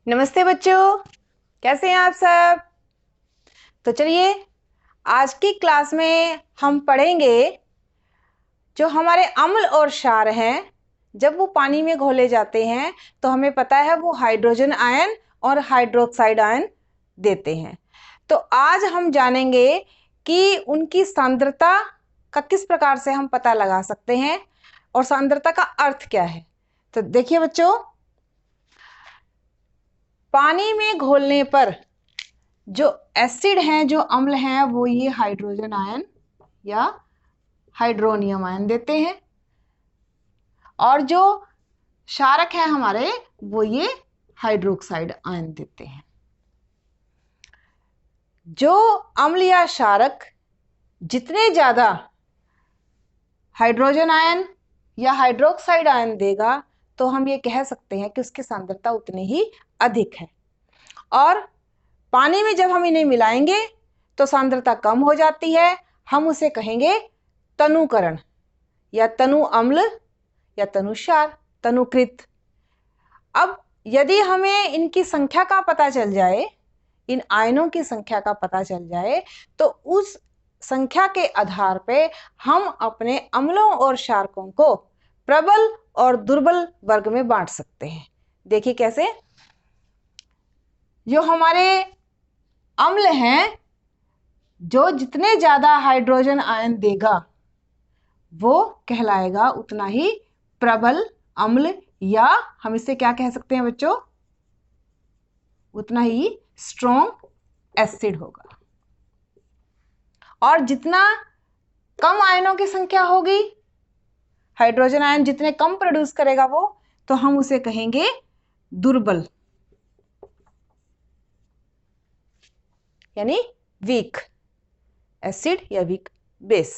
नमस्ते बच्चों, कैसे हैं आप सब। तो चलिए आज की क्लास में हम पढ़ेंगे जो हमारे अम्ल और क्षार हैं। जब वो पानी में घोले जाते हैं तो हमें पता है वो हाइड्रोजन आयन और हाइड्रोक्साइड आयन देते हैं। तो आज हम जानेंगे कि उनकी सांद्रता का किस प्रकार से हम पता लगा सकते हैं और सांद्रता का अर्थ क्या है। तो देखिए बच्चों, पानी में घोलने पर जो एसिड हैं, जो अम्ल हैं, वो ये हाइड्रोजन आयन या हाइड्रोनियम आयन देते हैं और जो क्षारक है हमारे वो ये हाइड्रोक्साइड आयन देते हैं। जो अम्ल या क्षारक जितने ज्यादा हाइड्रोजन आयन या हाइड्रोक्साइड आयन देगा तो हम ये कह सकते हैं कि उसकी सांद्रता उतनी ही अधिक है। और पानी में जब हम इन्हें मिलाएंगे तो सांद्रता कम हो जाती है। हम उसे कहेंगे तनुकरण या तनु अम्ल या तनु क्षार, तनुकृत। अब यदि हमें इनकी संख्या का पता चल जाए, इन आयनों की संख्या का पता चल जाए, तो उस संख्या के आधार पे हम अपने अम्लों और क्षारकों को प्रबल और दुर्बल वर्ग में बांट सकते हैं। देखिए कैसे। जो हमारे अम्ल हैं, जो जितने ज्यादा हाइड्रोजन आयन देगा वो कहलाएगा उतना ही प्रबल अम्ल, या हम इसे क्या कह सकते हैं बच्चों, उतना ही स्ट्रॉन्ग एसिड होगा। और जितना कम आयनों की संख्या होगी, हाइड्रोजन आयन जितने कम प्रोड्यूस करेगा वो, तो हम उसे कहेंगे दुर्बल यानी वीक एसिड या वीक बेस।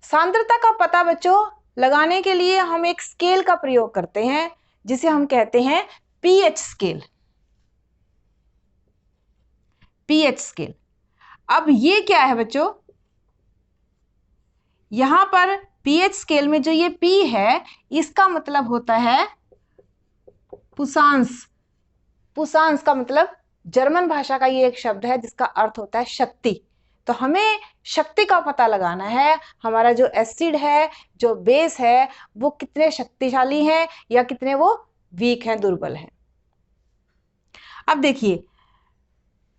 सांद्रता का पता बच्चों लगाने के लिए हम एक स्केल का प्रयोग करते हैं जिसे हम कहते हैं पीएच स्केल। PH scale. अब ये क्या है बच्चों, यहां पर पीएच स्केल में जो ये पी है इसका मतलब होता है पुसांस। पुसांस का मतलब जर्मन भाषा का ये एक शब्द है जिसका अर्थ होता है शक्ति। तो हमें शक्ति का पता लगाना है, हमारा जो एसिड है, जो बेस है, वो कितने शक्तिशाली हैं या कितने वो वीक हैं, दुर्बल हैं। अब देखिए,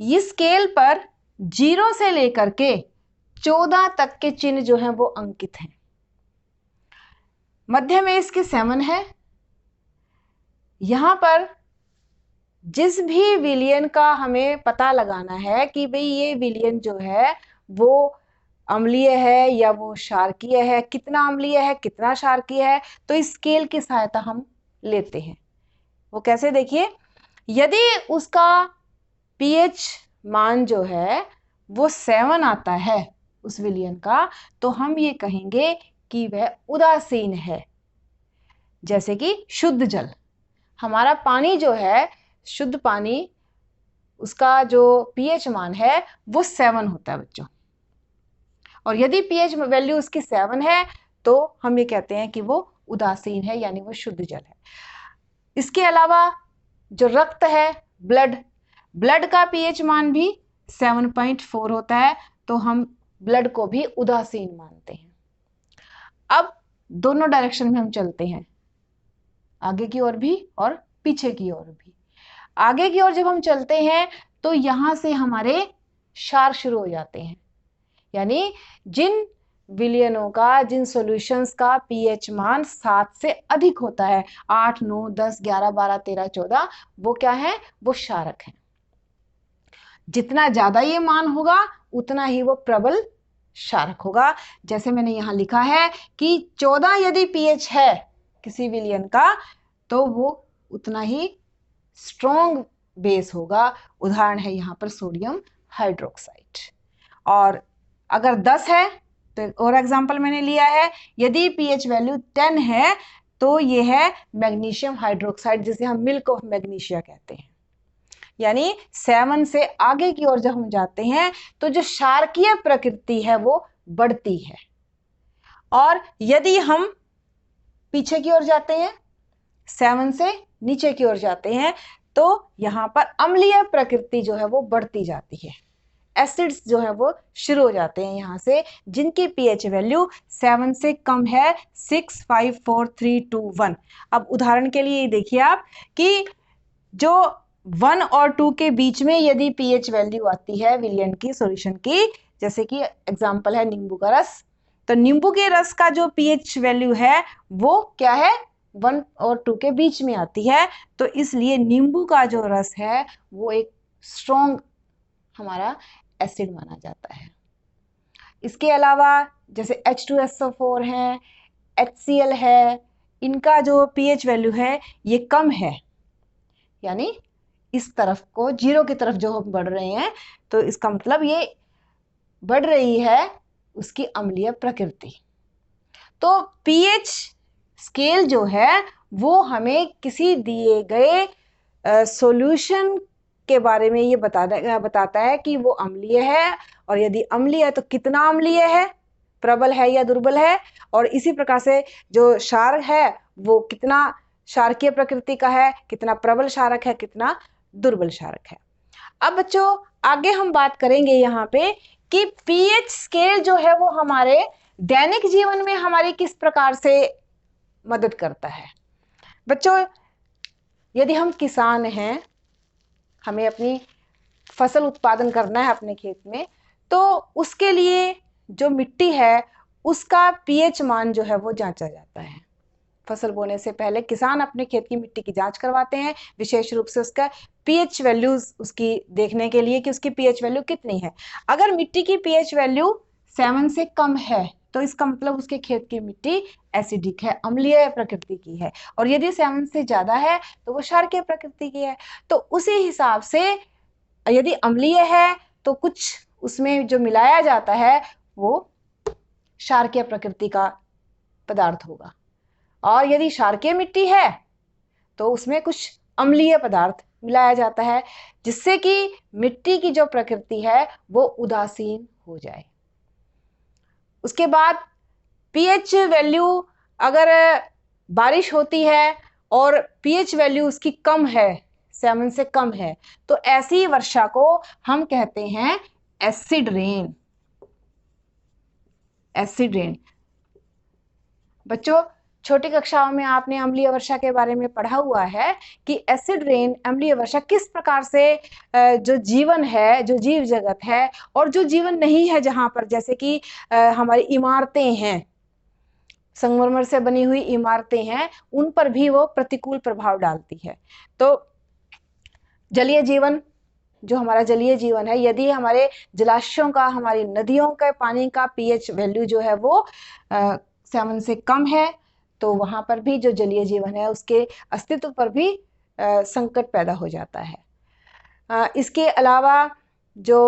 इस स्केल पर 0 से लेकर के 14 तक के चिन्ह जो हैं वो अंकित हैं। मध्य में इसके 7 है। यहां पर जिस भी विलयन का हमें पता लगाना है कि भाई ये विलयन जो है वो अम्लीय है या वो क्षारकीय है, कितना अम्लीय है कितना क्षारकीय है, तो इस स्केल की सहायता हम लेते हैं। वो कैसे, देखिए, यदि उसका पीएच मान जो है वो 7 आता है उस विलयन का, तो हम ये कहेंगे कि वह उदासीन है। जैसे कि शुद्ध जल, हमारा पानी जो है, शुद्ध पानी, उसका जो पीएच मान है वो 7 होता है बच्चों। और यदि पीएच वैल्यू उसकी 7 है तो हम ये कहते हैं कि वो उदासीन है यानी वो शुद्ध जल है। इसके अलावा जो रक्त है, ब्लड का पीएच मान भी 7.4 होता है, तो हम ब्लड को भी उदासीन मानते हैं। अब दोनों डायरेक्शन में हम चलते हैं, आगे की ओर भी और पीछे की ओर भी। आगे की ओर जब हम चलते हैं तो यहां से हमारे क्षार शुरू हो जाते हैं, यानी जिन विलयनों का, जिन सॉल्यूशंस का पीएच मान 7 से अधिक होता है, 8, 9, 10, 11, 12, 13, 14, वो क्या है, वो क्षारक है। जितना ज्यादा ये मान होगा उतना ही वो प्रबल क्षारक होगा। जैसे मैंने यहां लिखा है कि 14 यदि पीएच है किसी विलयन का तो वो उतना ही स्ट्रॉन्ग बेस होगा। उदाहरण है यहाँ पर सोडियम हाइड्रोक्साइड। और अगर 10 है तो और एग्जांपल मैंने लिया है, यदि पीएच वैल्यू 10 है तो ये है मैग्नीशियम हाइड्रोक्साइड, जिसे हम मिल्क ऑफ मैग्नीशिया कहते हैं। यानी 7 से आगे की ओर जब हम जाते हैं तो जो क्षारकीय प्रकृति है वो बढ़ती है। और यदि हम पीछे की ओर जाते हैं, 7 से नीचे की ओर जाते हैं, तो यहाँ पर अम्लीय प्रकृति जो है वो बढ़ती जाती है, एसिड्स जो है वो शुरू हो जाते हैं यहाँ से, जिनकी पीएच वैल्यू 7 से कम है, 6, 5, 4, 3, 2, 1। अब उदाहरण के लिए देखिए आप कि जो 1 और 2 के बीच में यदि पीएच वैल्यू आती है विलियन की सॉल्यूशन की, जैसे कि एग्जांपल है नींबू का रस, तो नींबू के रस का जो पीएच वैल्यू है वो क्या है, 1 और 2 के बीच में आती है, तो इसलिए नींबू का जो रस है वो एक स्ट्रॉन्ग हमारा एसिड माना जाता है। इसके अलावा जैसे H2SO4 है, HCl है, इनका जो पीएच वैल्यू है ये कम है, यानी इस तरफ को जीरो की तरफ जो हम बढ़ रहे हैं, तो इसका मतलब ये बढ़ रही है उसकी अम्लीय प्रकृति। तो पीएच स्केल जो है वो हमें किसी दिए गए सॉल्यूशन के बारे में ये बताता है कि वो अम्लीय है, और यदि अम्लीय है तो कितना अम्लीय है, प्रबल है या दुर्बल है, और इसी प्रकार से जो क्षार है वो कितना क्षारकीय प्रकृति का है, कितना प्रबल क्षारक है, कितना दुर्बल क्षारक है। अब बच्चों आगे हम बात करेंगे यहाँ पे कि पीएच स्केल जो है वो हमारे दैनिक जीवन में हमारी किस प्रकार से मदद करता है। बच्चों यदि हम किसान हैं, हमें अपनी फसल उत्पादन करना है अपने खेत में, तो उसके लिए जो मिट्टी है उसका पीएच मान जो है वो जांचा जाता है। फसल बोने से पहले किसान अपने खेत की मिट्टी की जांच करवाते हैं, विशेष रूप से उसका पीएच वैल्यूज उसकी देखने के लिए कि उसकी पीएच वैल्यू कितनी है। अगर मिट्टी की पीएच वैल्यू 7 से कम है तो इसका मतलब उसके खेत की मिट्टी एसिडिक है, अम्लीय प्रकृति की है, और यदि 7 से ज्यादा है तो वो क्षारकीय प्रकृति की है। तो उसी हिसाब से यदि अम्लीय है तो कुछ उसमें जो मिलाया जाता है वो क्षारकीय प्रकृति का पदार्थ होगा, और यदि क्षारकीय मिट्टी है तो उसमें कुछ अम्लीय पदार्थ मिलाया जाता है, जिससे कि मिट्टी की जो प्रकृति है वो उदासीन हो जाए। उसके बाद पीएच वैल्यू, अगर बारिश होती है और पीएच वैल्यू उसकी कम है, 7 से कम है, तो ऐसी वर्षा को हम कहते हैं एसिड रेन। एसिड रेन बच्चों छोटी कक्षाओं में आपने अम्लीय वर्षा के बारे में पढ़ा हुआ है कि एसिड रेन, अम्लीय वर्षा किस प्रकार से जो जीवन है, जो जीव जगत है और जो जीवन नहीं है, जहां पर जैसे कि हमारी इमारतें हैं, संगमरमर से बनी हुई इमारतें हैं, उन पर भी वो प्रतिकूल प्रभाव डालती है। तो जलीय जीवन, जो हमारा जलीय जीवन है, यदि हमारे जलाशयों का, हमारी नदियों के पानी का पीएच वैल्यू जो है वो 7 से कम है, तो वहां पर भी जो जलीय जीवन है उसके अस्तित्व पर भी संकट पैदा हो जाता है। इसके अलावा जो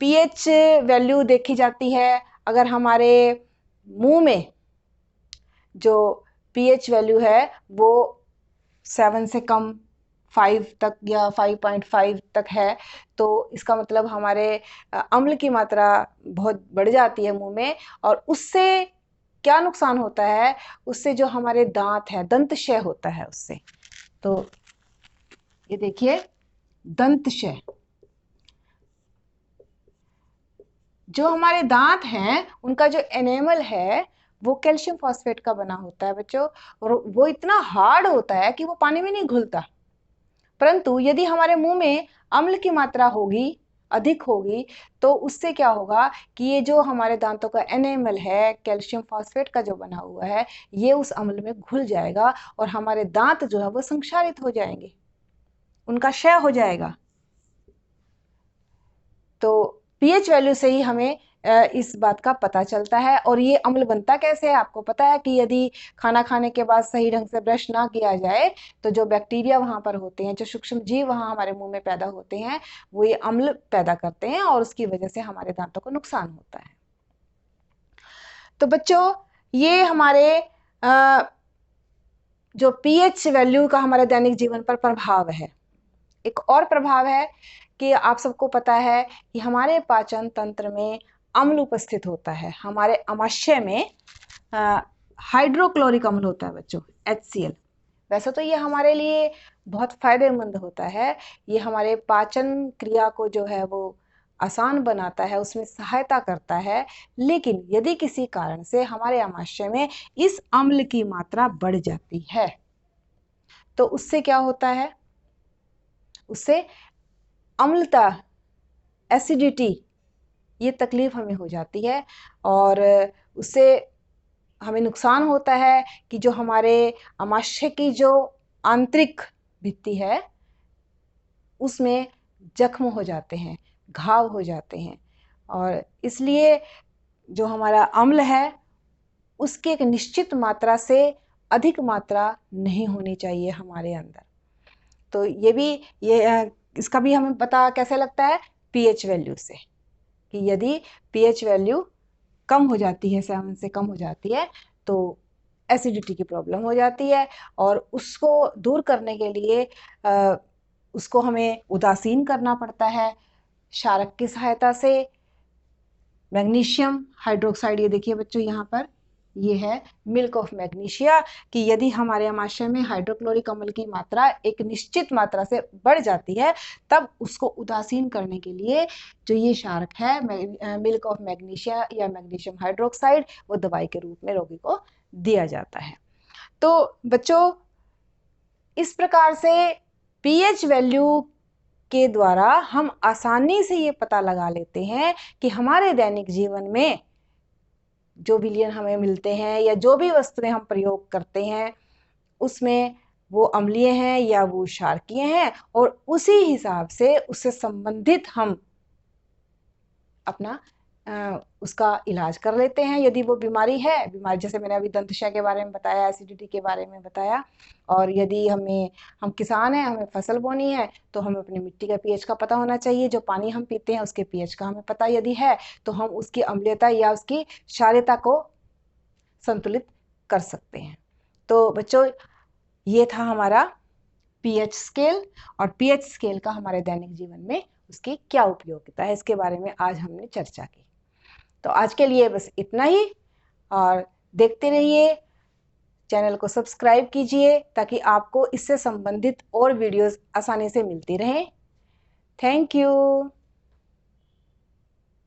पीएच वैल्यू देखी जाती है, अगर हमारे मुंह में जो पीएच वैल्यू है वो 7 से कम, 5 तक या 5.5 तक है, तो इसका मतलब हमारे अम्ल की मात्रा बहुत बढ़ जाती है मुंह में, और उससे क्या नुकसान होता है, उससे जो हमारे दांत है, दंत क्षय होता है उससे। तो ये देखिए दंत क्षय, जो हमारे दांत हैं उनका जो एनेमल है वो कैल्शियम फॉस्फेट का बना होता है बच्चों, और वो इतना हार्ड होता है कि वो पानी में नहीं घुलता। परंतु यदि हमारे मुंह में अम्ल की मात्रा होगी, अधिक होगी, तो उससे क्या होगा कि ये जो हमारे दांतों का एनेमल है, कैल्शियम फॉस्फेट का जो बना हुआ है, ये उस अम्ल में घुल जाएगा और हमारे दांत जो है वो संक्षारित हो जाएंगे, उनका क्षय हो जाएगा। तो पीएच वैल्यू से ही हमें इस बात का पता चलता है। और ये अम्ल बनता कैसे है, आपको पता है कि यदि खाना खाने के बाद सही ढंग से ब्रश ना किया जाए तो जो बैक्टीरिया वहां पर होते हैं, जो सूक्ष्म जीव वहां हमारे मुंह में पैदा होते हैं, वो ये अम्ल पैदा करते हैं और उसकी वजह से हमारे दांतों को नुकसान होता है। तो बच्चों ये हमारे जो पीएच वैल्यू का हमारे दैनिक जीवन पर प्रभाव है। एक और प्रभाव है कि आप सबको पता है कि हमारे पाचन तंत्र में अम्ल उपस्थित होता है। हमारे आमाशय में हाइड्रोक्लोरिक अम्ल होता है बच्चों, HCl। वैसे तो ये हमारे लिए बहुत फायदेमंद होता है, ये हमारे पाचन क्रिया को जो है वो आसान बनाता है, उसमें सहायता करता है। लेकिन यदि किसी कारण से हमारे आमाशय में इस अम्ल की मात्रा बढ़ जाती है तो उससे क्या होता है, उससे अम्लता, एसिडिटी, ये तकलीफ हमें हो जाती है और उससे हमें नुकसान होता है कि जो हमारे आमाशय की जो आंतरिक भित्ति है उसमें जख्म हो जाते हैं, घाव हो जाते हैं। और इसलिए जो हमारा अम्ल है उसकी एक निश्चित मात्रा से अधिक मात्रा नहीं होनी चाहिए हमारे अंदर। तो ये भी इसका भी हमें पता कैसे लगता है, पीएच वैल्यू से, कि यदि पीएच वैल्यू कम हो जाती है, 7 से कम हो जाती है तो एसिडिटी की प्रॉब्लम हो जाती है। और उसको दूर करने के लिए उसको हमें उदासीन करना पड़ता है क्षारक की सहायता से। मैग्नीशियम हाइड्रोक्साइड, ये देखिए बच्चों यहाँ पर ये है मिल्क ऑफ मैग्नीशिया, कि यदि हमारे आमाशय में हाइड्रोक्लोरिक अम्ल की मात्रा एक निश्चित मात्रा से बढ़ जाती है तब उसको उदासीन करने के लिए जो ये क्षारक है मिल्क ऑफ मैग्नीशिया या मैग्नीशियम हाइड्रोक्साइड, वो दवाई के रूप में रोगी को दिया जाता है। तो बच्चों इस प्रकार से पीएच वैल्यू के द्वारा हम आसानी से ये पता लगा लेते हैं कि हमारे दैनिक जीवन में जो विलयन हमें मिलते हैं या जो भी वस्तुएं हम प्रयोग करते हैं उसमें वो अम्लीय हैं या वो क्षारकीय हैं, और उसी हिसाब से उससे संबंधित हम अपना उसका इलाज कर लेते हैं। यदि वो बीमारी है, बीमारी जैसे मैंने अभी दंतशय के बारे में बताया, एसिडिटी के बारे में बताया, और यदि हम किसान हैं, हमें फसल बोनी है तो हमें अपनी मिट्टी का पीएच का पता होना चाहिए। जो पानी हम पीते हैं उसके पीएच का हमें पता यदि है तो हम उसकी अम्लीयता या उसकी क्षारीयता को संतुलित कर सकते हैं। तो बच्चों ये था हमारा पीएच स्केल, और पीएच स्केल का हमारे दैनिक जीवन में उसकी क्या उपयोगिता है इसके बारे में आज हमने चर्चा की। तो आज के लिए बस इतना ही, और देखते रहिए, चैनल को सब्सक्राइब कीजिए ताकि आपको इससे संबंधित और वीडियोस आसानी से मिलती रहें। Thank you.